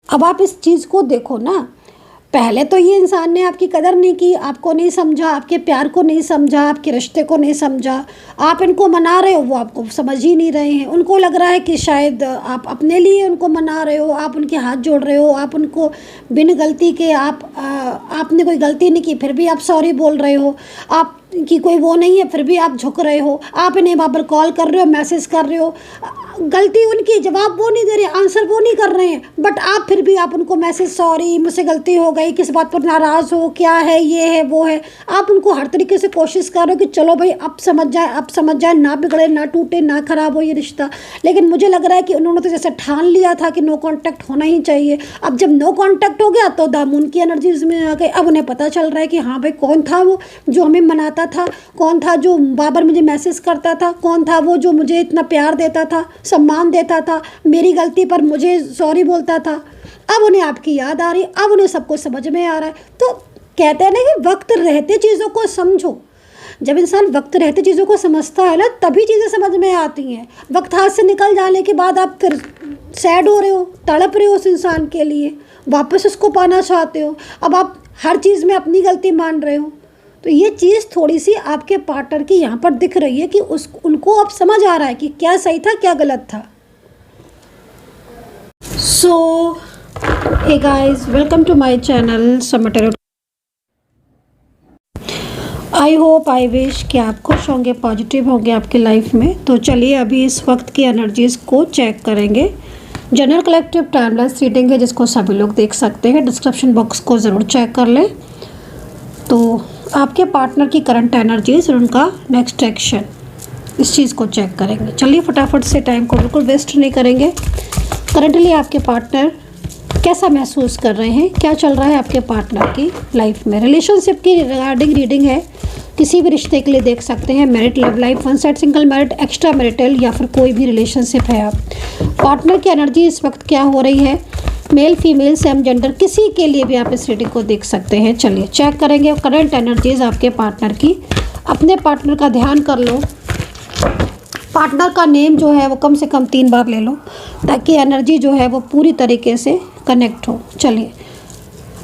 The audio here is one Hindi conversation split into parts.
अब आप इस चीज़ को देखो ना, पहले तो ये इंसान ने आपकी कदर नहीं की, आपको नहीं समझा, आपके प्यार को नहीं समझा, आपके रिश्ते को नहीं समझा। आप इनको मना रहे हो, वो आपको समझ ही नहीं रहे हैं। उनको लग रहा है कि शायद आप अपने लिए उनको मना रहे हो, आप उनके हाथ जोड़ रहे हो, आप उनको बिन गलती के आपने कोई गलती नहीं की फिर भी आप सॉरी बोल रहे हो, आप की कोई वो नहीं है फिर भी आप झुक रहे हो, आप इन्हें बार बार कॉल कर रहे हो, मैसेज कर रहे हो। गलती उनकी, जवाब वो नहीं दे रहे, आंसर वो नहीं कर रहे हैं, बट आप फिर भी आप उनको मैसेज सॉरी मुझसे गलती हो गई, किस बात पर नाराज़ हो, क्या है, ये है वो है। आप उनको हर तरीके से कोशिश कर रहे हो कि चलो भाई अब समझ जाए, अब समझ जाए, ना बिगड़े, ना टूटे, ना खराब हो ये रिश्ता। लेकिन मुझे लग रहा है कि उन्होंने तो जैसे ठान लिया था कि नो कॉन्टैक्ट होना ही चाहिए। अब जब नो कॉन्टैक्ट हो गया तो दामून की एनर्जीज में आ गए। अब उन्हें पता चल रहा है कि हाँ भाई कौन था वो जो हमें मनाता था, कौन था जो बार मुझे मैसेज करता था, कौन था वो जो मुझे इतना प्यार देता था, सम्मान देता था, मेरी गलती पर मुझे सॉरी बोलता था। अब उन्हें आपकी याद आ रही, अब उन्हें सब कुछ समझ में आ रहा है। तो कहते हैं ना कि वक्त रहते चीज़ों को समझो। जब इंसान वक्त रहते चीज़ों को समझता है ना, तभी चीज़ें समझ में आती हैं। वक्त हाथ से निकल जाने के बाद आप फिर सैड हो रहे हो, तड़प रहे हो उस इंसान के लिए, वापस उसको पाना चाहते हो। अब आप हर चीज़ में अपनी गलती मान रहे हो। तो ये चीज़ थोड़ी सी आपके पार्टनर की यहाँ पर दिख रही है कि उनको अब समझ आ रहा है कि क्या सही था क्या गलत था। So hey guys, welcome to my channel Sama tarot. I hope, I wish कि आप खुश होंगे, पॉजिटिव होंगे आपकी लाइफ में। तो चलिए अभी इस वक्त की एनर्जीज़ को चेक करेंगे। जनरल कलेक्टिव टाइमलेस रीडिंग है जिसको सभी लोग देख सकते हैं। डिस्क्रिप्शन बॉक्स को ज़रूर चेक कर लें। तो आपके पार्टनर की करंट एनर्जीज और उनका नेक्स्ट एक्शन, इस चीज़ को चेक करेंगे। चलिए फटाफट से, टाइम को बिल्कुल वेस्ट नहीं करेंगे। करंटली आपके पार्टनर कैसा महसूस कर रहे हैं, क्या चल रहा है आपके पार्टनर की लाइफ में। रिलेशनशिप की रिगार्डिंग रीडिंग है, किसी भी रिश्ते के लिए देख सकते हैं। Married, love life, one side single, married, extra marital या फिर कोई भी रिलेशनशिप है। आप पार्टनर की एनर्जी इस वक्त क्या हो रही है, मेल फीमेल सेम जेंडर, किसी के लिए भी आप इस रीडिंग को देख सकते हैं। चलिए चेक करेंगे करंट एनर्जीज आपके पार्टनर की। अपने पार्टनर का ध्यान कर लो, पार्टनर का नेम जो है वो कम से कम 3 बार ले लो ताकि एनर्जी जो है वो पूरी तरीके से कनेक्ट हो। चलिए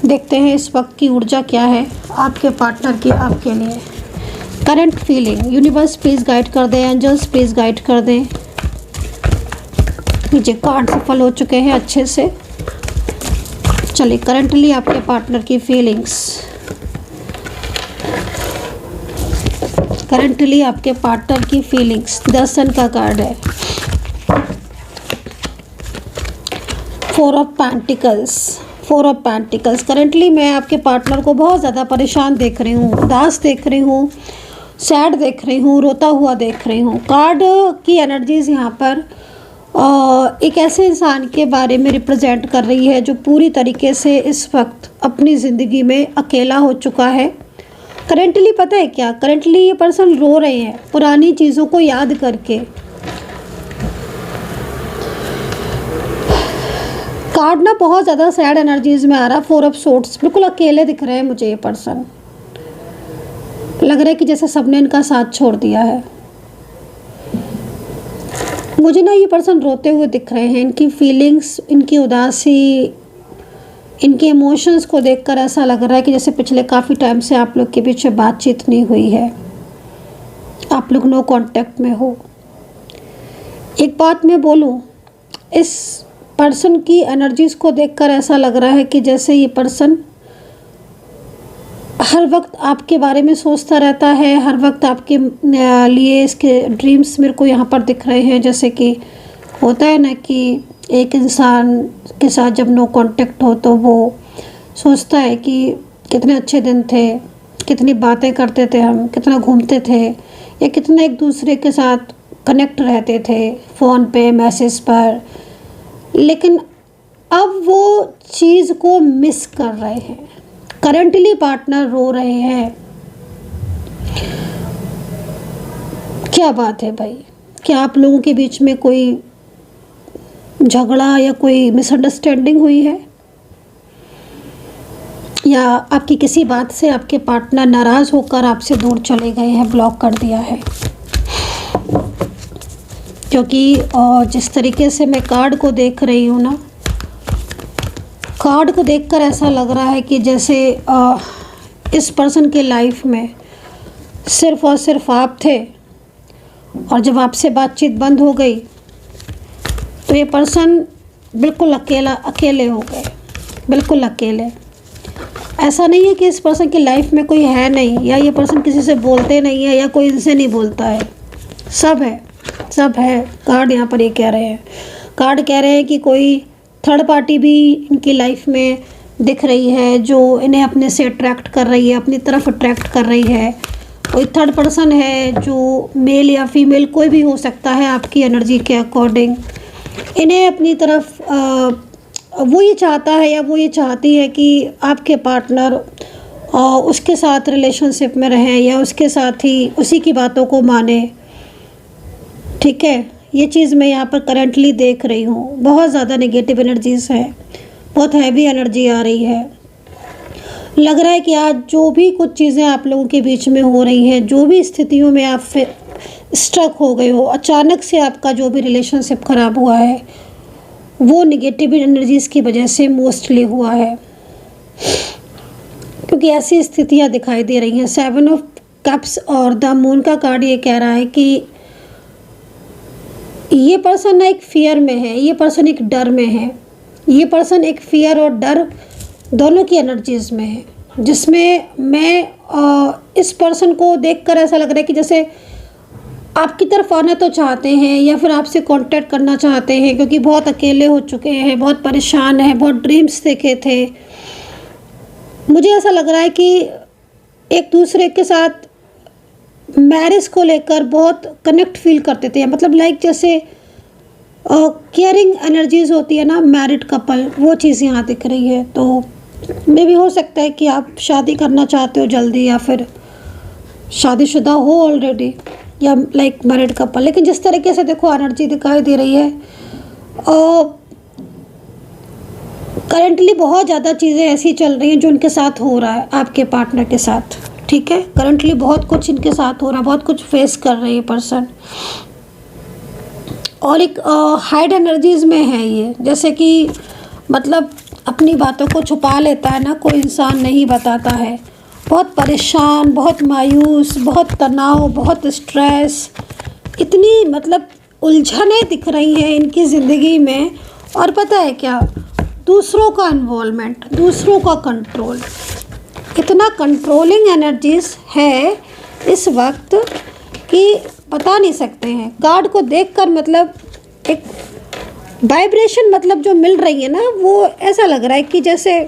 देखते हैं इस वक्त की ऊर्जा क्या है आपके पार्टनर की आपके लिए। Current feeling, universe please guide कर दें, एंजल्स प्लीज़ गाइड कर दें। मुझे कार्ड सफल हो चुके हैं अच्छे से। चलिए करंटली आपके पार्टनर की फीलिंग्स, करंटली आपके पार्टनर की फीलिंग्स। 10 सन का कार्ड है, 4 of pentacles, 4 of pentacles. Currently मैं आपके पार्टनर को बहुत ज़्यादा परेशान देख रही हूँ, उदास देख रही हूँ, सैड देख रही हूँ, रोता हुआ देख रही हूँ। कार्ड की एनर्जीज यहाँ पर एक ऐसे इंसान के बारे में रिप्रेजेंट कर रही है जो पूरी तरीके से इस वक्त अपनी ज़िंदगी में अकेला हो चुका है। करेंटली पता है क्या, करेंटली ये पर्सन रो रहे हैं पुरानी चीज़ों को याद करके। कार्ड ना बहुत ज़्यादा सैड एनर्जीज में आ रहा, 4 ऑफ सोर्ड्स। बिल्कुल अकेले दिख रहे हैं मुझे ये पर्सन। लग रहा है कि जैसे सबने इनका साथ छोड़ दिया है। मुझे ना ये पर्सन रोते हुए दिख रहे हैं। इनकी फीलिंग्स, इनकी उदासी, इनके इमोशंस को देखकर ऐसा लग रहा है कि जैसे पिछले काफ़ी टाइम से आप लोग के बीच बातचीत नहीं हुई है, आप लोग नो कांटेक्ट में हो। एक बात मैं बोलूँ, इस पर्सन की एनर्जीज़ को देखकर ऐसा लग रहा है कि जैसे ये पर्सन हर वक्त आपके बारे में सोचता रहता है, हर वक्त आपके लिए इसके ड्रीम्स मेरे को यहाँ पर दिख रहे हैं। जैसे कि होता है ना कि एक इंसान के साथ जब नो कांटेक्ट हो तो वो सोचता है कि कितने अच्छे दिन थे, कितनी बातें करते थे हम, कितना घूमते थे, या कितना एक दूसरे के साथ कनेक्ट रहते थे फ़ोन पे, मैसेज पर। लेकिन अब वो चीज़ को मिस कर रहे हैं। करंटली पार्टनर रो रहे हैं। क्या बात है भाई, क्या आप लोगों के बीच में कोई झगड़ा या कोई मिसअंडरस्टैंडिंग हुई है, या आपकी किसी बात से आपके पार्टनर नाराज़ होकर आपसे दूर चले गए हैं, ब्लॉक कर दिया है? क्योंकि जिस तरीके से मैं कार्ड को देख रही हूँ ना, कार्ड को देखकर ऐसा लग रहा है कि जैसे इस पर्सन के लाइफ में सिर्फ़ और सिर्फ आप थे, और जब आपसे बातचीत बंद हो गई तो ये पर्सन बिल्कुल अकेले हो गए, बिल्कुल अकेले। ऐसा नहीं है कि इस पर्सन की लाइफ में कोई है नहीं, या ये पर्सन किसी से बोलते नहीं है, या कोई इनसे नहीं बोलता है। सब है, सब है। कार्ड यहाँ पर ये कह रहे हैं, कार्ड कह रहे हैं कि कोई थर्ड पार्टी भी इनकी लाइफ में दिख रही है, जो इन्हें अपने से अट्रैक्ट कर रही है, अपनी तरफ अट्रैक्ट कर रही है। कोई थर्ड पर्सन है जो मेल या फीमेल कोई भी हो सकता है, आपकी एनर्जी के अकॉर्डिंग इन्हें अपनी तरफ वो ये चाहता है या वो ये चाहती है कि आपके पार्टनर उसके साथ रिलेशनशिप में रहें, या उसके साथ ही उसी की बातों को माने। ठीक है, ये चीज़ मैं यहाँ पर करंटली देख रही हूँ। बहुत ज़्यादा नेगेटिव एनर्जीज़ हैं, बहुत हैवी एनर्जी आ रही है। लग रहा है कि आज जो भी कुछ चीज़ें आप लोगों के बीच में हो रही हैं, जो भी स्थितियों में आप स्ट्रक हो गए हो, अचानक से आपका जो भी रिलेशनशिप ख़राब हुआ है वो नेगेटिव एनर्जीज़ की वजह से मोस्टली हुआ है, क्योंकि ऐसी स्थितियाँ दिखाई दे रही हैं। 7 ऑफ कप्स और द मून का कार्ड ये कह रहा है कि ये पर्सन ना एक फियर में है, ये पर्सन एक डर में है। ये पर्सन एक फियर और डर दोनों की एनर्जीज़ में है, जिसमें मैं इस पर्सन को देखकर ऐसा लग रहा है कि जैसे आपकी तरफ आना तो चाहते हैं, या फिर आपसे कांटेक्ट करना चाहते हैं, क्योंकि बहुत अकेले हो चुके हैं, बहुत परेशान हैं, बहुत ड्रीम्स देखे थे। मुझे ऐसा लग रहा है कि एक दूसरे के साथ मैरिज को लेकर बहुत कनेक्ट फील करते थे, मतलब लाइक जैसे केयरिंग एनर्जीज़ होती है ना, मैरिड कपल, वो चीज़ यहाँ दिख रही है। तो मे भी हो सकता है कि आप शादी करना चाहते हो जल्दी, या फिर शादीशुदा हो ऑलरेडी, या लाइक मैरिड कपल। लेकिन जिस तरीके से देखो एनर्जी दिखाई दे रही है, करंटली बहुत ज़्यादा चीज़ें ऐसी चल रही हैं जो इनके साथ हो रहा है आपके पार्टनर के साथ। ठीक है, करंटली बहुत कुछ इनके साथ हो रहा है, बहुत कुछ फेस कर रही है पर्सन, और एक हाइड एनर्जीज़ में है ये। जैसे कि मतलब अपनी बातों को छुपा लेता है ना, कोई इंसान नहीं बताता है, बहुत परेशान, बहुत मायूस, बहुत तनाव, बहुत स्ट्रेस, इतनी मतलब उलझनें दिख रही हैं इनकी ज़िंदगी में। और पता है क्या, दूसरों का इन्वॉल्वमेंट, दूसरों का कंट्रोल, इतना कंट्रोलिंग एनर्जीज है इस वक्त कि बता नहीं सकते हैं। कार्ड को देखकर मतलब एक वाइब्रेशन मतलब जो मिल रही है ना, वो ऐसा लग रहा है कि जैसे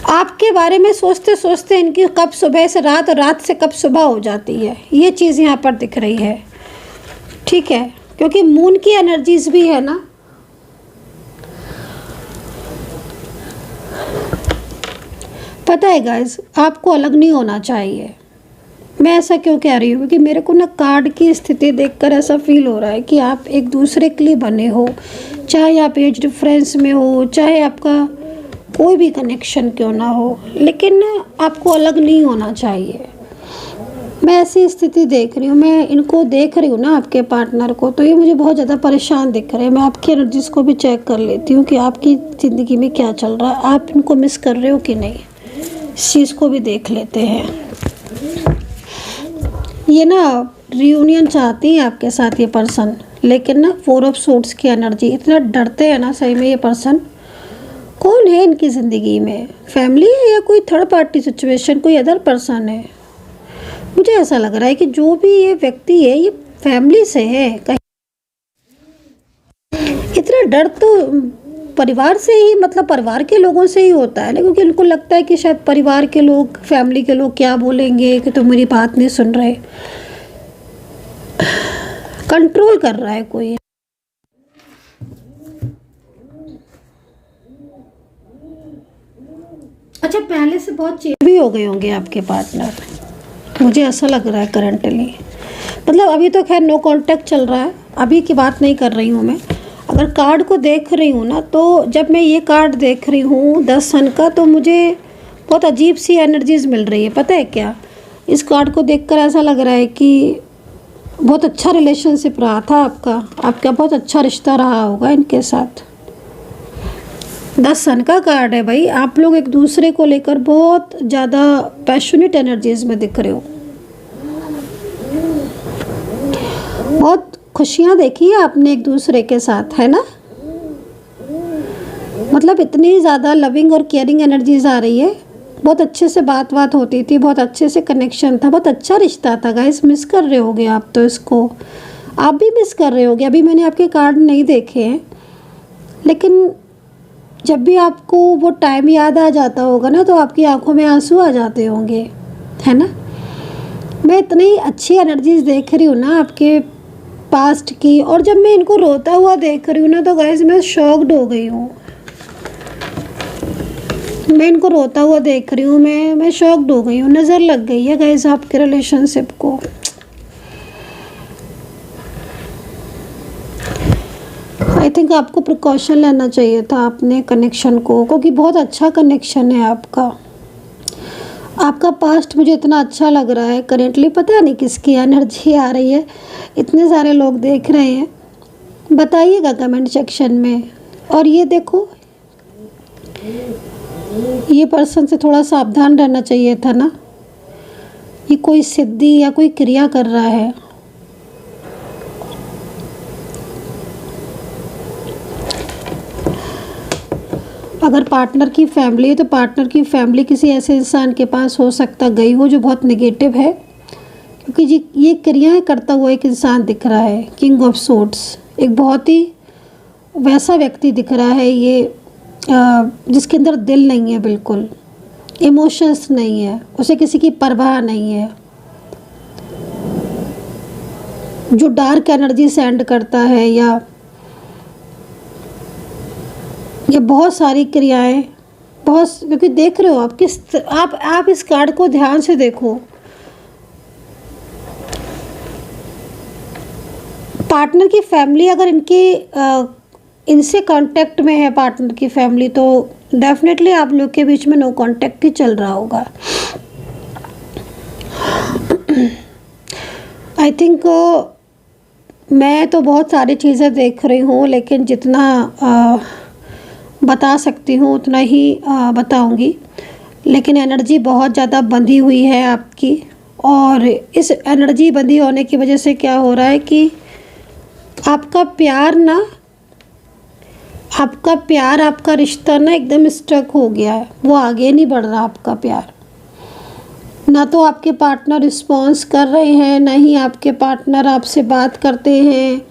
आपके बारे में सोचते सोचते इनकी कब सुबह से रात और रात से कब सुबह हो जाती है, ये चीज़ यहाँ पर दिख रही है। ठीक है, क्योंकि मून की एनर्जीज भी है ना। पता है गाइस, आपको अलग नहीं होना चाहिए। मैं ऐसा क्यों कह रही हूँ, क्योंकि मेरे को ना कार्ड की स्थिति देखकर ऐसा फील हो रहा है कि आप एक दूसरे के लिए बने हो, चाहे आप एज डिफरेंस में हो, चाहे आपका कोई भी कनेक्शन क्यों ना हो, लेकिन ना आपको अलग नहीं होना चाहिए। मैं ऐसी स्थिति देख रही हूँ, मैं इनको देख रही हूँ ना आपके पार्टनर को, तो ये मुझे बहुत ज़्यादा परेशान दिख रहे हैं। मैं आपकी एनर्जीज़ को भी चेक कर लेती हूँ कि आपकी ज़िंदगी में क्या चल रहा है, आप इनको मिस कर रहे हो कि नहीं, इस चीज़ को भी देख लेते हैं। ये ना रियूनियन चाहती है आपके साथ ये पर्सन, लेकिन ना 4 ऑफ सूट्स की एनर्जी, इतना डरते हैं ना सही में ये पर्सन। कौन है इनकी ज़िंदगी में, फैमिली है या कोई थर्ड पार्टी सिचुएशन, कोई अदर पर्सन है? मुझे ऐसा लग रहा है कि जो भी ये व्यक्ति है ये फैमिली से है। कहीं इतना डर तो परिवार से ही, मतलब परिवार के लोगों से ही होता है ना, क्योंकि उनको लगता है कि शायद परिवार के लोग, फैमिली के लोग क्या बोलेंगे कि तुम मेरी बात नहीं सुन रहे। कंट्रोल कर रहा है कोई। अच्छा, पहले से बहुत चेंज भी हो गए होंगे आपके पार्टनर, मुझे ऐसा लग रहा है करंटली। मतलब अभी तो खैर नो कांटेक्ट चल रहा है, अभी की बात नहीं कर रही हूँ मैं। अगर कार्ड को देख रही हूँ ना, तो जब मैं ये कार्ड देख रही हूँ 10 सन का, तो मुझे बहुत अजीब सी एनर्जीज़ मिल रही है। पता है क्या, इस कार्ड को देखकर ऐसा लग रहा है कि बहुत अच्छा रिलेशनशिप रहा था आपका बहुत अच्छा रिश्ता रहा होगा इनके साथ। द सन का कार्ड है भाई। आप लोग एक दूसरे को लेकर बहुत ज़्यादा पैशनेट एनर्जीज में दिख रहे हो। बहुत खुशियाँ देखी है आपने एक दूसरे के साथ, है ना। मतलब इतनी ज़्यादा लविंग और केयरिंग एनर्जीज आ रही है। बहुत अच्छे से बात होती थी, बहुत अच्छे से कनेक्शन था, बहुत अच्छा रिश्ता था गाइस। मिस कर रहे होगे आप तो इसको, आप भी मिस कर रहे होगे। अभी मैंने आपके कार्ड नहीं देखे हैं, लेकिन जब भी आपको वो टाइम याद आ जाता होगा ना, तो आपकी आंखों में आंसू आ जाते होंगे, है ना। मैं इतनी अच्छी एनर्जीज देख रही हूँ ना आपके पास्ट की, और जब मैं इनको रोता हुआ देख रही हूँ ना, तो गाइस मैं शॉक्ड हो गई हूँ। मैं इनको रोता हुआ देख रही हूँ, मैं शॉक्ड हो गई हूँ। नज़र लग गई है गाइस आपके रिलेशनशिप को। आई थिंक आपको प्रिकॉशन लेना चाहिए था अपने कनेक्शन को, क्योंकि बहुत अच्छा कनेक्शन है आपका। आपका पास्ट मुझे इतना अच्छा लग रहा है करेंटली, पता नहीं किसकी एनर्जी आ रही है। इतने सारे लोग देख रहे हैं, बताइएगा कमेंट सेक्शन में। और ये देखो, ये पर्सन से थोड़ा सावधान रहना चाहिए था ना। ये कोई सिद्धि या कोई क्रिया कर रहा है। अगर पार्टनर की फैमिली है तो पार्टनर की फैमिली किसी ऐसे इंसान के पास हो सकता गई हो जो बहुत नेगेटिव है, क्योंकि ये क्रियाएं करता हुआ एक इंसान दिख रहा है। किंग ऑफ सोर्ड्स, एक बहुत ही वैसा व्यक्ति दिख रहा है ये, जिसके अंदर दिल नहीं है, बिल्कुल इमोशंस नहीं है, उसे किसी की परवाह नहीं है, जो डार्क एनर्जी सेंड करता है, या ये बहुत सारी क्रियाएं, बहुत, क्योंकि देख रहे हो आप आप इस कार्ड को ध्यान से देखो। पार्टनर की फैमिली अगर इनसे कांटेक्ट में है पार्टनर की फैमिली, तो डेफिनेटली आप लोग के बीच में नो कांटेक्ट ही चल रहा होगा। आई थिंक मैं तो बहुत सारी चीज़ें देख रही हूँ, लेकिन जितना बता सकती हूँ उतना ही बताऊँगी। लेकिन एनर्जी बहुत ज़्यादा बंधी हुई है आपकी, और इस एनर्जी बंधी होने की वजह से क्या हो रहा है कि आपका प्यार आपका रिश्ता ना एकदम स्टक हो गया है। वो आगे नहीं बढ़ रहा आपका प्यार। ना तो आपके पार्टनर रिस्पॉन्स कर रहे हैं, ना ही आपके पार्टनर आपसे बात करते हैं।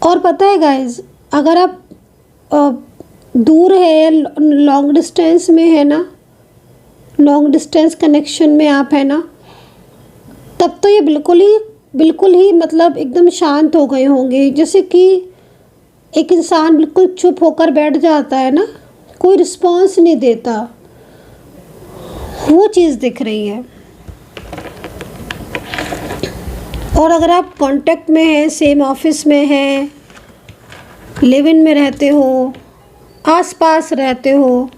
और पता है गाइज, अगर आप दूर है, लॉन्ग डिस्टेंस में है ना, लॉन्ग डिस्टेंस कनेक्शन में आप है ना, तब तो ये बिल्कुल ही मतलब एकदम शांत हो गए होंगे। जैसे कि एक इंसान बिल्कुल चुप होकर बैठ जाता है ना, कोई रिस्पॉन्स नहीं देता, वो चीज़ दिख रही है। और अगर आप कांटेक्ट में हैं, सेम ऑफिस में हैं, लिव इन में रहते हो, आसपास रहते हो,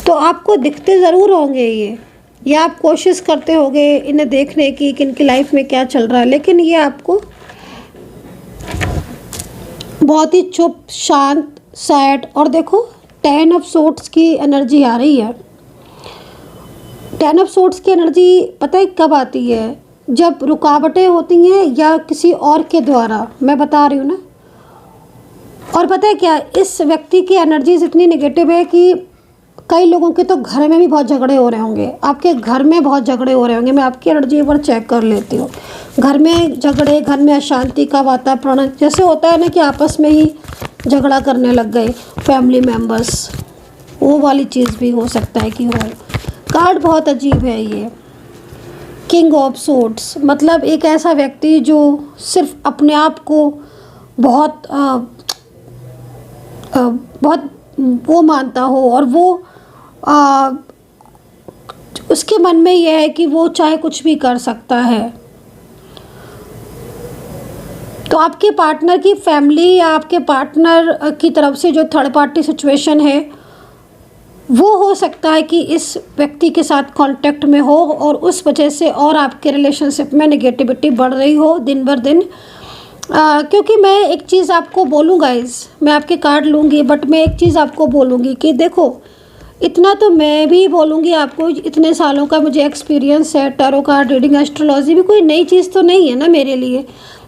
तो आपको दिखते ज़रूर होंगे ये, या आप कोशिश करते होगे इन्हें देखने की कि इनकी लाइफ में क्या चल रहा है, लेकिन ये आपको बहुत ही चुप, शांत, सैड। और देखो 10 ऑफ सोर्ड्स की एनर्जी आ रही है। 10 ऑफ सोर्ड्स की एनर्जी पता है कब आती है? जब रुकावटें होती हैं या किसी और के द्वारा, मैं बता रही हूँ ना। और पता है क्या, इस व्यक्ति की एनर्जीज इतनी नेगेटिव है कि कई लोगों के तो घर में भी बहुत झगड़े हो रहे होंगे। आपके घर में बहुत झगड़े हो रहे होंगे। मैं आपकी एनर्जी एक बार चेक कर लेती हूँ। घर में झगड़े, घर में अशांति का वातावरण, जैसे होता है ना कि आपस में ही झगड़ा करने लग गए फैमिली मेम्बर्स, वो वाली चीज़ भी हो सकता है कि हो। कार्ड बहुत अजीब है ये, किंग ऑफ सोर्ड्स, मतलब एक ऐसा व्यक्ति जो सिर्फ अपने आप को बहुत वो मानता हो, और वो उसके मन में यह है कि वो चाहे कुछ भी कर सकता है। तो आपके पार्टनर की फैमिली या आपके पार्टनर की तरफ से जो थर्ड पार्टी सिचुएशन है, वो हो सकता है कि इस व्यक्ति के साथ कांटेक्ट में हो, और उस वजह से और आपके रिलेशनशिप में नेगेटिविटी बढ़ रही हो दिन बर दिन। क्योंकि मैं एक चीज़ आपको बोलूँ गाइस, मैं आपके कार्ड लूँगी, बट मैं एक चीज़ आपको बोलूँगी कि देखो, इतना तो मैं भी बोलूँगी आपको, इतने सालों का मुझे एक्सपीरियंस है, टैरो कार्ड रीडिंग, एस्ट्रोलॉजी भी कोई नई चीज़ तो नहीं है ना मेरे लिए।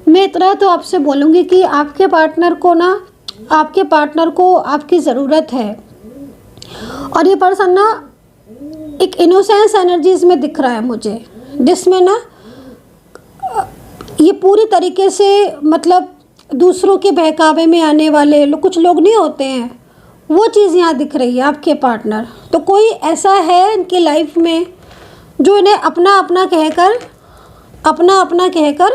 मैं इतना तो आपसे बोलूँगी कि आपके पार्टनर को ना, आपके पार्टनर को आपकी ज़रूरत है। और ये पर्सन ना एक इनोसेंस एनर्जीज में दिख रहा है मुझे, जिसमें ना ये पूरी तरीके से मतलब दूसरों के बहकावे में आने वाले कुछ लोग नहीं होते हैं, वो चीज़ यहाँ दिख रही है आपके पार्टनर। तो कोई ऐसा है इनकी लाइफ में जो इन्हें अपना अपना कहकर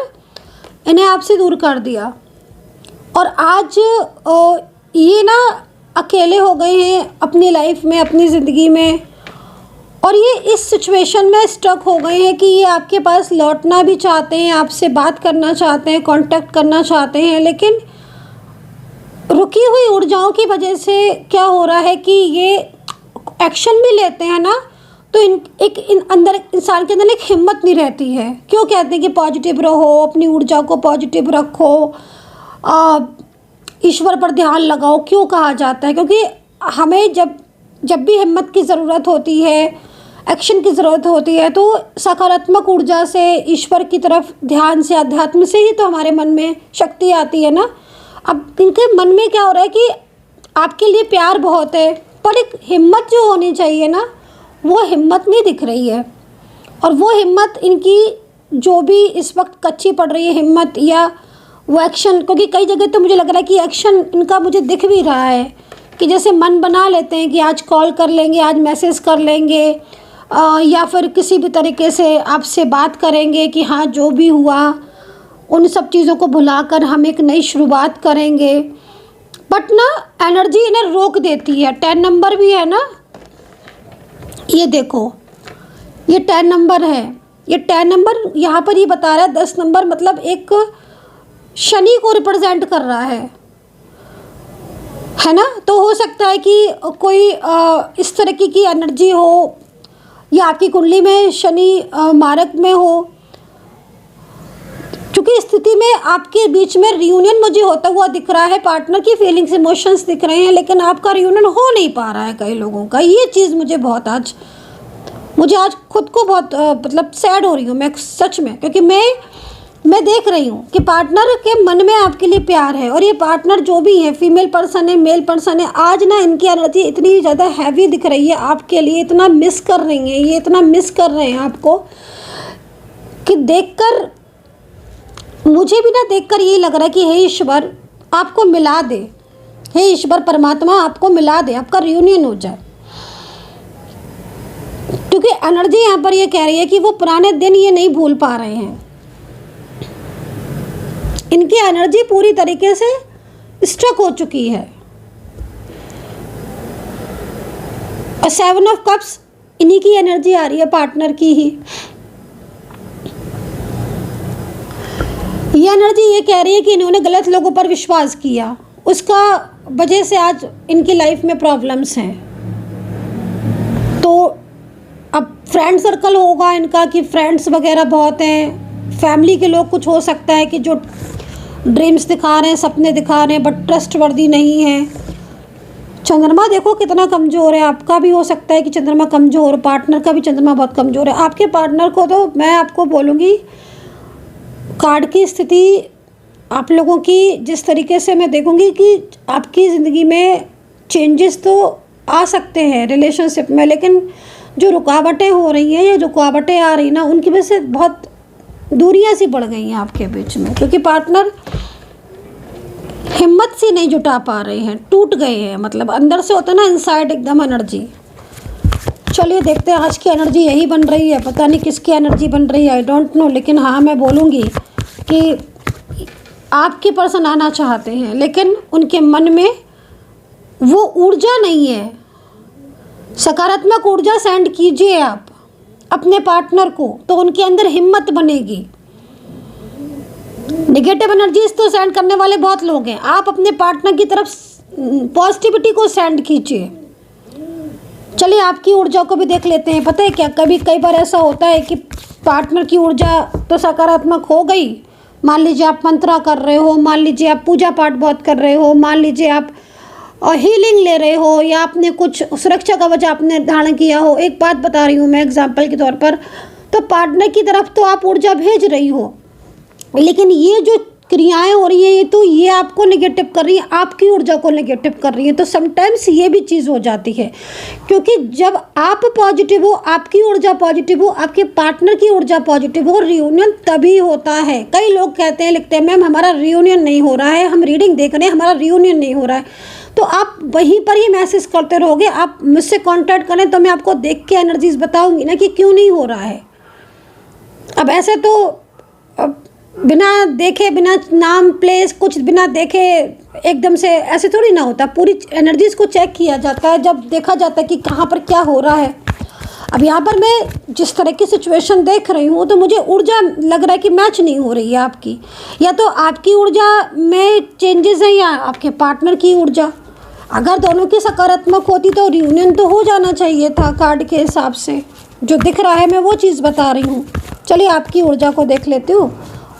इन्हें आपसे दूर कर दिया, और आज ये ना अकेले हो गए हैं अपनी लाइफ में, अपनी ज़िंदगी में, और ये इस सिचुएशन में स्टक हो गए हैं कि ये आपके पास लौटना भी चाहते हैं, आपसे बात करना चाहते हैं, कांटेक्ट करना चाहते हैं, लेकिन रुकी हुई ऊर्जाओं की वजह से क्या हो रहा है कि ये एक्शन भी लेते हैं ना, तो अंदर इंसान के अंदर एक हिम्मत नहीं रहती है। क्यों कहते हैं कि पॉजिटिव रहो, अपनी ऊर्जा को पॉजिटिव रखो, ईश्वर पर ध्यान लगाओ, क्यों कहा जाता है? क्योंकि हमें जब भी हिम्मत की ज़रूरत होती है, एक्शन की ज़रूरत होती है, तो सकारात्मक ऊर्जा से, ईश्वर की तरफ ध्यान से, अध्यात्म से ही तो हमारे मन में शक्ति आती है ना। अब इनके मन में क्या हो रहा है कि आपके लिए प्यार बहुत है, पर एक हिम्मत जो होनी चाहिए ना, वो हिम्मत नहीं दिख रही है। और वो हिम्मत इनकी जो भी इस वक्त कच्ची पड़ रही है हिम्मत, या वो एक्शन, क्योंकि कई जगह तो मुझे लग रहा है कि एक्शन इनका मुझे दिख भी रहा है कि जैसे मन बना लेते हैं कि आज कॉल कर लेंगे, आज मैसेज कर लेंगे, या फिर किसी भी तरीके से आपसे बात करेंगे कि हाँ जो भी हुआ उन सब चीज़ों को भुलाकर हम एक नई शुरुआत करेंगे। बट ना एनर्जी इन्हें रोक देती है। 10 नंबर भी है ना, ये देखो, ये 10 नंबर है। ये 10 नंबर यहाँ पर ये बता रहा है, 10 नंबर मतलब एक शनि को रिप्रेजेंट कर रहा है ना। तो हो सकता है कि कोई इस तरीके की एनर्जी हो, या आपकी कुंडली में शनि मारक में हो, क्योंकि इस स्थिति में आपके बीच में रियूनियन मुझे होता हुआ दिख रहा है, पार्टनर की फीलिंग्स, इमोशंस दिख रहे हैं, लेकिन आपका रियूनियन हो नहीं पा रहा है कई लोगों का। ये चीज़ मुझे आज खुद को बहुत मतलब सैड हो रही हूँ मैं सच में, क्योंकि मैं देख रही हूँ कि पार्टनर के मन में आपके लिए प्यार है, और ये पार्टनर जो भी है, फीमेल पर्सन है, मेल पर्सन है, आज ना इनकी एनर्जी इतनी ज़्यादा हैवी दिख रही है आपके लिए, इतना मिस कर रही हैं ये, इतना मिस कर रहे हैं आपको कि देखकर मुझे भी ना देखकर यही लग रहा है कि हे ईश्वर आपको मिला दे, हे ईश्वर परमात्मा आपको मिला दे, आपका रियूनियन हो जाए। क्योंकि एनर्जी यहाँ पर ये कह रही है कि वो पुराने दिन ये नहीं भूल पा रहे हैं, इनकी एनर्जी पूरी तरीके से स्ट्रक हो चुकी है। और 7 ऑफ कप्स इन्हीं की एनर्जी आ रही है, पार्टनर की ही। ये एनर्जी ये कह रही है कि इन्होंने गलत लोगों पर विश्वास किया, उसका वजह से आज इनकी लाइफ में प्रॉब्लम्स हैं। तो अब फ्रेंड सर्कल होगा इनका कि फ्रेंड्स वगैरह बहुत हैं, फैमिली के लोग कुछ हो सकता है कि जो ड्रीम्स दिखा रहे हैं, सपने दिखा रहे हैं, बट ट्रस्टवर्दी नहीं है। चंद्रमा देखो कितना कमज़ोर है, आपका भी हो सकता है कि चंद्रमा कमज़ोर, पार्टनर का भी चंद्रमा बहुत कमज़ोर है। आपके पार्टनर को तो मैं आपको बोलूँगी, कार्ड की स्थिति आप लोगों की जिस तरीके से मैं देखूँगी कि आपकी ज़िंदगी में चेंजेस तो आ सकते हैं रिलेशनशिप में, लेकिन जो रुकावटें हो रही हैं या रुकावटें आ रही ना, उनकी वजह से बहुत दूरियां सी बढ़ गई हैं आपके बीच में, क्योंकि पार्टनर हिम्मत सी नहीं जुटा पा रहे हैं, टूट गए हैं, मतलब अंदर से होता है ना, इनसाइड एकदम एनर्जी। चलिए देखते हैं आज की एनर्जी यही बन रही है, पता नहीं किसकी एनर्जी बन रही है, आई डोंट नो। लेकिन हाँ मैं बोलूँगी कि आपके पर्सन आना चाहते हैं, लेकिन उनके मन में वो ऊर्जा नहीं है। सकारात्मक ऊर्जा सेंड कीजिए आप अपने पार्टनर को, तो उनके अंदर हिम्मत बनेगी। नेगेटिव एनर्जीज तो सेंड करने वाले बहुत लोग हैं, आप अपने पार्टनर की तरफ पॉजिटिविटी को सेंड कीजिए। चलिए आपकी ऊर्जा को भी देख लेते हैं। पता है क्या, कई बार ऐसा होता है कि पार्टनर की ऊर्जा तो सकारात्मक हो गई, मान लीजिए आप मंत्रा कर रहे हो, मान लीजिए आप पूजा पाठ बहुत कर रहे हो, मान लीजिए आप हीलिंग ले रहे हो, या आपने कुछ सुरक्षा कवच आपने धारण किया हो। एक बात बता रही हूँ मैं एग्जाम्पल के तौर पर, तो पार्टनर की तरफ तो आप ऊर्जा भेज रही हो, लेकिन ये जो क्रियाएं हो रही हैं तो ये आपको नेगेटिव कर रही है, आपकी ऊर्जा को नेगेटिव कर रही है। तो समटाइम्स ये भी चीज़ हो जाती है, क्योंकि जब आप पॉजिटिव हो, आपकी ऊर्जा पॉजिटिव हो, आपके पार्टनर की ऊर्जा पॉजिटिव हो, रियूनियन तभी होता है। कई लोग कहते हैं, लिखते हैं, मैम हमारा रियूनियन नहीं हो रहा है, हम रीडिंग देख रहे हैं, हमारा रियूनियन नहीं हो रहा है। तो आप वहीं पर ही मैसेज करते रहोगे। आप मुझसे कांटेक्ट करें तो मैं आपको देख के एनर्जीज बताऊंगी ना कि क्यों नहीं हो रहा है। अब ऐसे तो बिना देखे, बिना नाम प्लेस कुछ बिना देखे एकदम से ऐसे थोड़ी ना होता। पूरी एनर्जीज को चेक किया जाता है, जब देखा जाता है कि कहाँ पर क्या हो रहा है। अब यहाँ पर मैं जिस तरह की सिचुएशन देख रही हूँ तो मुझे ऊर्जा लग रहा है कि मैच नहीं हो रही है आपकी, या तो आपकी ऊर्जा में चेंजेस है या आपके पार्टनर की ऊर्जा। अगर दोनों की सकारात्मक होती तो रियूनियन तो हो जाना चाहिए था कार्ड के हिसाब से। जो दिख रहा है मैं वो चीज़ बता रही हूँ। चलिए आपकी ऊर्जा को देख लेती हूँ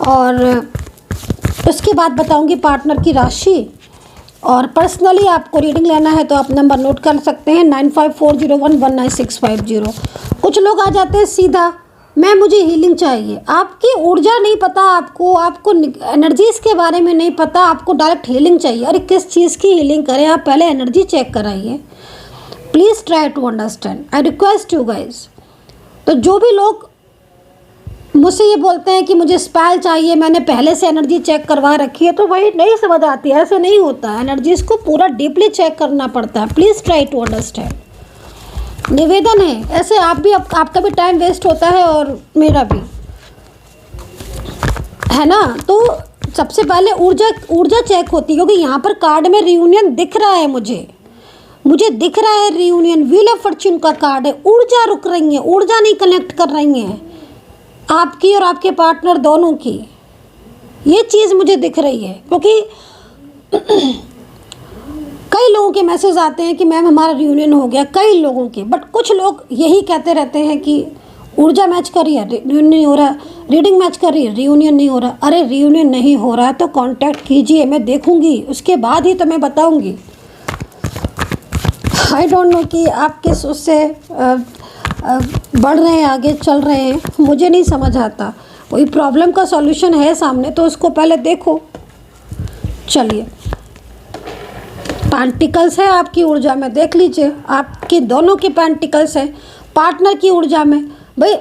और उसके बाद बताऊँगी पार्टनर की राशि। और पर्सनली आपको रीडिंग लेना है तो आप नंबर नोट कर सकते हैं 9540119650। कुछ लोग आ जाते हैं सीधा, मैं मुझे हीलिंग चाहिए। आपकी ऊर्जा नहीं पता, आपको एनर्जीज़ के बारे में नहीं पता, आपको डायरेक्ट हीलिंग चाहिए। अरे किस चीज़ की हीलिंग करें? आप पहले एनर्जी चेक कराइए। Please try to understand, I request you guys. तो जो भी लोग मुझसे ये बोलते हैं कि मुझे स्पेल चाहिए, मैंने पहले से एनर्जी चेक करवा रखी है, तो वही नहीं समझ आती है। ऐसे नहीं होता है, एनर्जीज़ को पूरा डीपली चेक करना पड़ता है। प्लीज़ ट्राई टू अंडरस्टैंड, निवेदन है। ऐसे आप भी आपका भी टाइम वेस्ट होता है और मेरा भी, है ना। तो सबसे पहले ऊर्जा चेक होती है, क्योंकि यहाँ पर कार्ड में रियूनियन दिख रहा है, मुझे दिख रहा है रियूनियन। व्हील ऑफ फॉर्च्यून का कार्ड है। ऊर्जा रुक रही है, ऊर्जा नहीं कनेक्ट कर रही है आपकी और आपके पार्टनर दोनों की। ये चीज़ मुझे दिख रही है, क्योंकि कई लोगों के मैसेज आते हैं कि मैम हमारा रियूनियन हो गया, कई लोगों के। बट कुछ लोग यही कहते रहते हैं कि ऊर्जा मैच कर रही है, रियूनियन नहीं हो रहा, रीडिंग मैच कर रही है, रियूनियन नहीं हो रहा। अरे रियूनियन नहीं हो रहा है तो कांटेक्ट कीजिए, मैं देखूंगी, उसके बाद ही तो मैं बताऊंगी। आई डोंट नो कि आप किस उससे बढ़ रहे हैं, आगे चल रहे हैं, मुझे नहीं समझ आता। कोई प्रॉब्लम का सॉल्यूशन है सामने तो उसको पहले देखो। चलिए, पेंटिकल्स है आपकी ऊर्जा में, देख लीजिए। आपके दोनों के पेंटिकल्स है पार्टनर की ऊर्जा में। भाई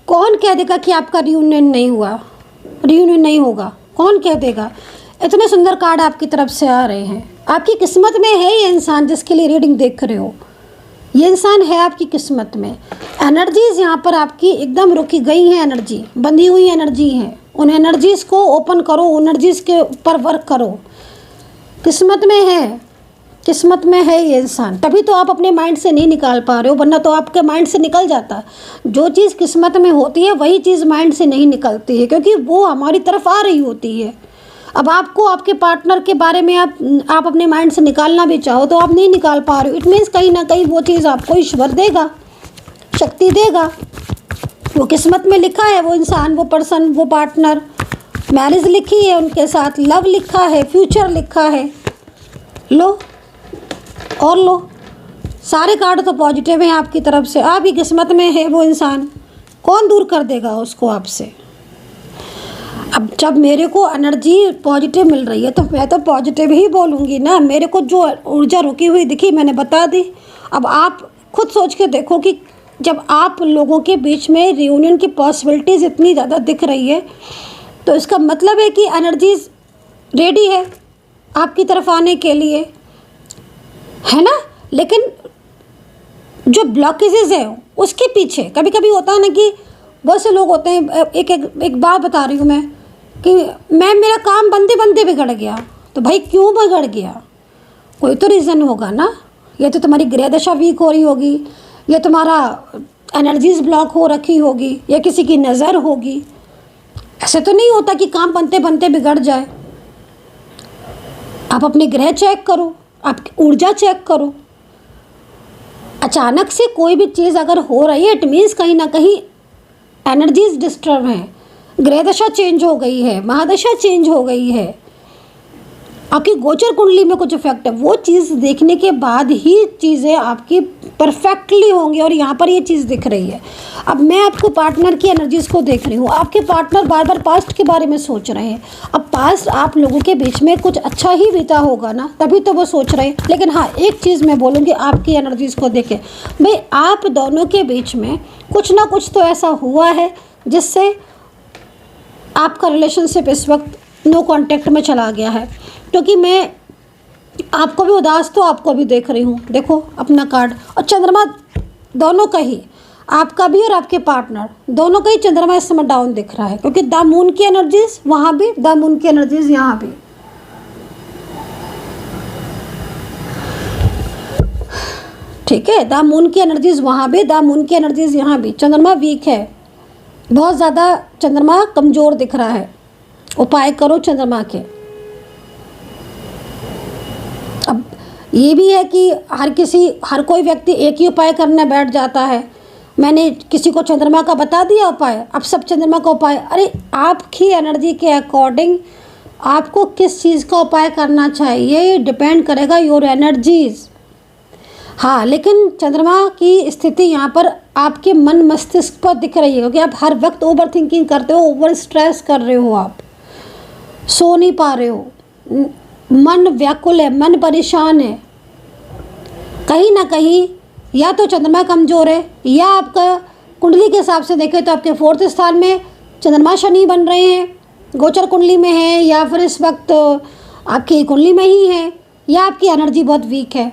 कौन कह देगा कि आपका रियूनियन नहीं हुआ, रियूनियन नहीं होगा? कौन कह देगा? इतने सुंदर कार्ड आपकी तरफ से आ रहे हैं। आपकी किस्मत में है ये इंसान जिसके लिए रीडिंग देख रहे हो, ये इंसान है आपकी किस्मत में। एनर्जीज़ यहाँ पर आपकी एकदम रुकी गई हैं, एनर्जी बंधी हुई एनर्जी है। उन एनर्जीज़ को ओपन करो, उन एनर्जीज़ के ऊपर वर्क करो। किस्मत में है, किस्मत में है ये इंसान, तभी तो आप अपने माइंड से नहीं निकाल पा रहे हो, वरना तो आपके माइंड से निकल जाता। जो चीज़ किस्मत में होती है वही चीज़ माइंड से नहीं निकलती है, क्योंकि वो हमारी तरफ आ रही होती है। अब आपको आपके पार्टनर के बारे में आप अपने माइंड से निकालना भी चाहो तो आप नहीं निकाल पा रहे हो। इट मीन्स कहीं ना कहीं वो चीज़ आपको ईश्वर देगा, शक्ति देगा। वो किस्मत में लिखा है, वो इंसान, वो पर्सन, वो पार्टनर। मैरिज लिखी है उनके साथ, लव लिखा है, फ्यूचर लिखा है। लो और लो, सारे कार्ड तो पॉजिटिव हैं आपकी तरफ से। आप ही किस्मत में है वो इंसान, कौन दूर कर देगा उसको आपसे? अब जब मेरे को एनर्जी पॉजिटिव मिल रही है तो मैं तो पॉजिटिव ही बोलूँगी ना। मेरे को जो ऊर्जा रुकी हुई दिखी मैंने बता दी। अब आप खुद सोच के देखो कि जब आप लोगों के बीच में रियूनियन की पॉसिबिलिटीज़ इतनी ज़्यादा दिख रही है तो इसका मतलब है कि एनर्जीज रेडी है आपकी तरफ आने के लिए, है ना। लेकिन जो ब्लॉकेजेस है उसके पीछे कभी कभी होता है ना कि बहुत से लोग होते हैं। एक बात बता रही हूँ मैं कि मैम मेरा काम बनते बनते बिगड़ गया। तो भाई क्यों बिगड़ गया? कोई तो रीज़न होगा ना। या तो तुम्हारी ग्रह दशा वीक हो रही होगी, या तुम्हारा एनर्जीज ब्लॉक हो रखी होगी, या किसी की नज़र होगी। ऐसे तो नहीं होता कि काम बनते बनते बिगड़ जाए। आप अपने ग्रह चेक करो, आपकी ऊर्जा चेक करो। अचानक से कोई भी चीज़ अगर हो रही है इट मीन्स कहीं ना कहीं एनर्जीज डिस्टर्ब हैं, ग्रह दशा चेंज हो गई है, महादशा चेंज हो गई है, आपकी गोचर कुंडली में कुछ इफेक्ट है, वो चीज़ देखने के बाद ही चीज़ें आपकी परफेक्टली होंगी। और यहाँ पर ये चीज़ दिख रही है। अब मैं आपको पार्टनर की एनर्जीज़ को देख रही हूँ। आपके पार्टनर बार बार पास्ट के बारे में सोच रहे हैं। अब पास्ट आप लोगों के बीच में कुछ अच्छा ही बीता होगा ना, तभी तो वो सोच रहे हैं। लेकिन हाँ, एक चीज़ मैं बोलूँगी आपकी एनर्जीज़ को देखें भाई, आप दोनों के बीच में कुछ ना कुछ तो ऐसा हुआ है जिससे आपका रिलेशनशिप इस वक्त नो कॉन्टेक्ट में चला गया है। क्योंकि मैं आपको भी उदास तो आपको भी देख रही हूँ। देखो अपना कार्ड, और चंद्रमा दोनों का ही, आपका भी और आपके पार्टनर दोनों का ही चंद्रमा इस समय डाउन दिख रहा है। क्योंकि द मून की एनर्जीज वहाँ भी, द मून की एनर्जीज यहाँ भी। ठीक है, द मून की एनर्जीज वहाँ भी, द मून की एनर्जीज यहाँ भी। चंद्रमा वीक है, बहुत ज़्यादा चंद्रमा कमज़ोर दिख रहा है। उपाय करो चंद्रमा के। अब ये भी है कि हर कोई व्यक्ति एक ही उपाय करने बैठ जाता है। मैंने किसी को चंद्रमा का बता दिया उपाय, अब सब चंद्रमा का उपाय। अरे आपकी एनर्जी के अकॉर्डिंग आपको किस चीज़ का उपाय करना चाहिए डिपेंड करेगा योर एनर्जीज। हाँ, लेकिन चंद्रमा की स्थिति यहाँ पर आपके मन मस्तिष्क पर दिख रही है। क्योंकि आप हर वक्त ओवर थिंकिंग करते हो, ओवर स्ट्रेस कर रहे हो, आप सो नहीं पा रहे हो, मन व्याकुल है, मन परेशान है। कहीं ना कहीं या तो चंद्रमा कमज़ोर है, या आपका कुंडली के हिसाब से देखें तो आपके 4th स्थान में चंद्रमा शनि बन रहे हैं, गोचर कुंडली में है, या फिर इस वक्त आपकी कुंडली में ही है, या आपकी एनर्जी बहुत वीक है।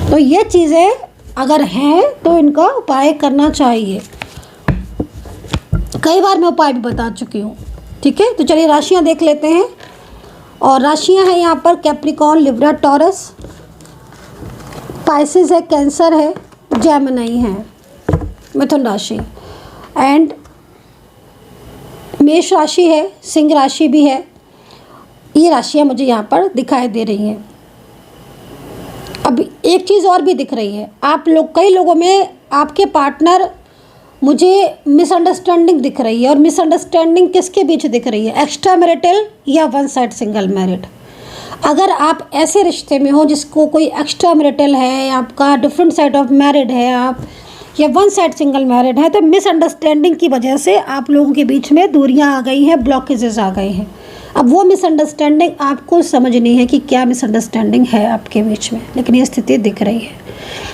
तो ये चीज़ें अगर हैं तो इनका उपाय करना चाहिए। कई बार मैं उपाय भी बता चुकी हूँ। ठीक है, तो चलिए राशियाँ देख लेते हैं। और राशियाँ हैं यहाँ पर कैप्रिकॉर्न, लिब्रा, टॉरस, पाइसेस है, कैंसर है, जेमिनी है, मिथुन राशि, एंड मेष राशि है, सिंह राशि भी है। ये राशियाँ मुझे यहाँ पर दिखाई दे रही हैं। अब एक चीज़ और भी दिख रही है, कई लोगों में आपके पार्टनर मुझे मिसअंडरस्टैंडिंग दिख रही है। और मिसअंडरस्टैंडिंग किसके बीच दिख रही है, एक्स्ट्रा मैरिटल या वन साइड सिंगल मैरिड। अगर आप ऐसे रिश्ते में हो जिसको कोई एक्स्ट्रा मैरिटल है, आपका डिफरेंट साइड ऑफ मैरिड है आप, या वन साइड सिंगल मैरिड है, तो मिसअंडरस्टैंडिंग की वजह से आप लोगों के बीच में दूरियां आ गई हैं, ब्लॉकेजेस आ गए हैं। अब वो मिसअंडरस्टैंडिंग आपको समझनी है कि क्या मिसअंडरस्टैंडिंग है आपके बीच में, लेकिन ये स्थिति दिख रही है।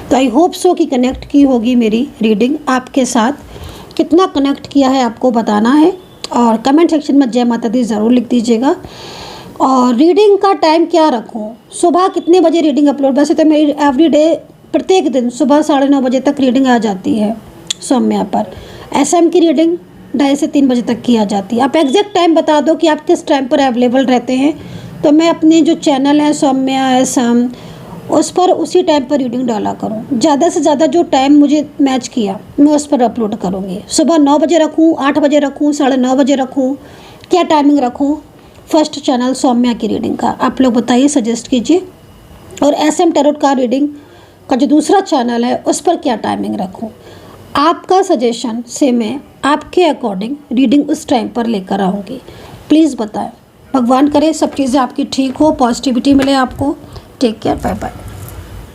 तो आई होप सो कि कनेक्ट की होगी मेरी रीडिंग आपके साथ। कितना कनेक्ट किया है आपको बताना है, और कमेंट सेक्शन में जय माता दी ज़रूर लिख दीजिएगा। और रीडिंग का टाइम क्या रखूं, सुबह कितने बजे रीडिंग अपलोड? वैसे तो मेरी एवरी डे प्रत्येक दिन सुबह 9:30 बजे तक रीडिंग आ जाती है सौम्या पर। SM की रीडिंग 2:30 से 3 बजे तक की आ जाती है। आप एग्जैक्ट टाइम बता दो कि आप किस टाइम पर अवेलेबल रहते हैं, तो मैं अपने जो चैनल है सौम्या SM उस पर उसी टाइम पर रीडिंग डाला करूँ। ज़्यादा से ज़्यादा जो टाइम मुझे मैच किया मैं उस पर अपलोड करूँगी। सुबह 9 बजे रखूँ, 8 बजे रखूँ, 9:30 बजे रखूँ, क्या टाइमिंग रखूँ? फर्स्ट चैनल सौम्या की रीडिंग का आप लोग बताइए, सजेस्ट कीजिए। और SM टैरोट का रीडिंग का जो दूसरा चैनल है उस पर क्या टाइमिंग रखूँ? आपका सजेशन से मैं आपके अकॉर्डिंग रीडिंग उस टाइम पर लेकर आऊँगी। प्लीज़ बताएं। भगवान करे सब चीज़ें आपकी ठीक हो, पॉजिटिविटी मिले आपको। Take care, bye bye.